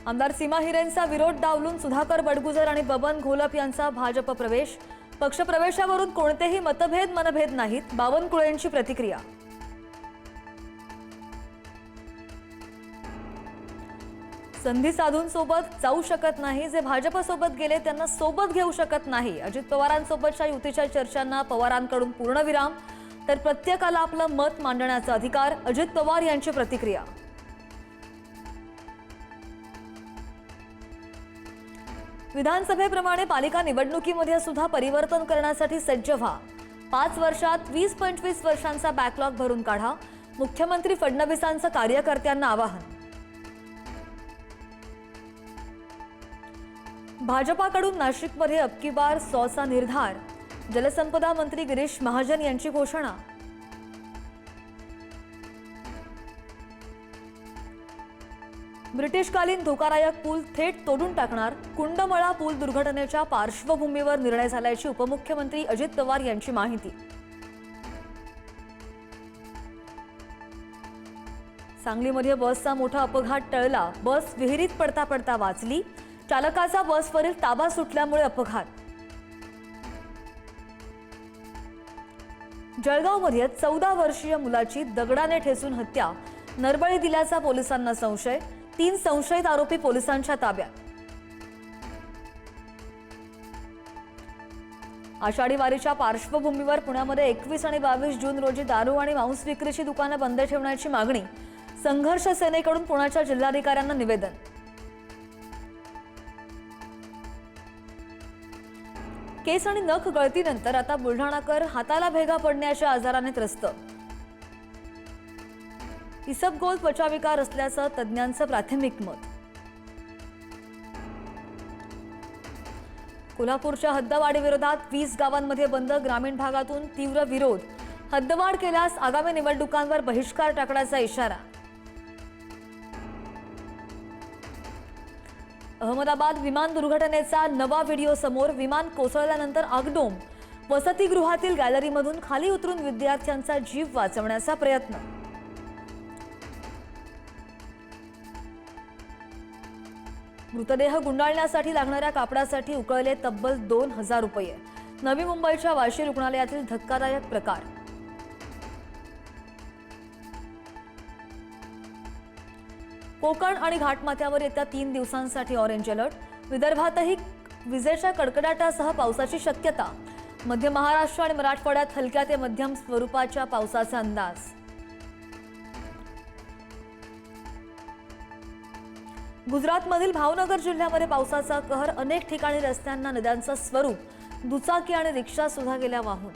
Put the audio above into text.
आमदार सीमा हिरेंचा विरोध डावलून सुधाकर बडगुजर आणि बबन घोलप यांचा भाजप प्रवेश। पक्षप्रवेशावरून कोणतेही मनभेद नाहीत, बावनकुळेंची प्रतिक्रिया। संधी साधून सोबत जाऊ शकत नाही, जे भाजप सोबत गेले त्यांना सोबत घेऊ शकत नाही। अजित पवारांसोबतच्या युतीच्या चर्चांना पवारांकडून पूर्णविराम, तर प्रत्येकाला आपलं मत मांडण्याचा अधिकार, अजित पवार यांची प्रतिक्रिया। विधानसभेप्रमाणे पालिका निवडणुकीमध्ये सुद्धा परिवर्तन करण्यासाठी सज्ज व्हा। 5 वर्षात 20-25 वर्षांचा बॅकलॉग भरून काढा, मुख्यमंत्री फडणवीसांचं कार्यकर्त्यांना आवाहन। भाजपाकडून नाशिकमध्ये अब की बार 100चा निर्धार, जलसंपदा मंत्री गिरीश महाजन यांची घोषणा। ब्रिटिशकालीन धोकादायक पूल थेट तोडून टाकणार, कुंडमळा पूल दुर्घटनेच्या पार्श्वभूमीवर निर्णय झाल्याची उपमुख्यमंत्री अजित पवार यांची माहिती। सांगलीमध्ये बसचा मोठा अपघात टळला, बस विहिरीत पडता पडता वाचली, चालकाचा बसवरील ताबा सुटल्यामुळे अपघात। जळगावमध्ये 14 वर्षीय मुलाची दगडाने ठेचून हत्या, नरबळी दिल्याचा पोलिसांना संशय, 3 संशयित आरोपी पोलिसांच्या ताब्यात। आषाढी वारीच्या पार्श्वभूमीवर पुण्यामध्ये 21 आणि 22 जून रोजी दारू आणि मांस विक्रीची दुकानं बंद ठेवण्याची मागणी, संघर्ष सेनेकडून पुण्याच्या जिल्हाधिकाऱ्यांना निवेदन। केस आणि नख गळतीनंतर आता बुलढाणाकर हाताला भेगा पडण्याच्या आजाराने त्रस्त। इसबगोल त्वचाविकार असल्याचं तज्ज्ञांचं प्राथमिक मत। कोल्हापूरच्या हद्दवाढी विरोधात 20 गावांमध्ये बंद, ग्रामीण भागातून तीव्र विरोध, हद्दवाढ केल्यास आगामी निवडणुकांवर बहिष्कार टाकण्याचा इशारा। अहमदाबाद विमान दुर्घटनेचा नवा व्हिडिओ समोर, विमान कोसळल्यानंतर आगडोंब, वसतिगृहातील गॅलरीमधून खाली उतरून विद्यार्थ्यांचा जीव वाचवण्याचा प्रयत्न। मृतदेह गुंडाळण्यासाठी लागणाऱ्या कापडासाठी उकळले तब्बल 2000 रुपये, नवी मुंबईच्या वाशी रुग्णालयातील धक्कादायक प्रकार। कोकण आणि घाटमाथ्यावर येत्या 3 दिवसांसाठी ऑरेंज अलर्ट, विदर्भातही विजेच्या कडकडाटासह पावसाची शक्यता, मध्य महाराष्ट्र आणि मराठवाड्यात हलक्या ते मध्यम स्वरूपाच्या पावसाचा अंदाज। गुजरातमधील भावनगर जिल्ह्यामध्ये पावसाचा कहर, अनेक ठिकाणी रस्त्यांना नद्यांचं स्वरूप, दुचाकी आणि रिक्षा सुद्धा गेल्या वाहून।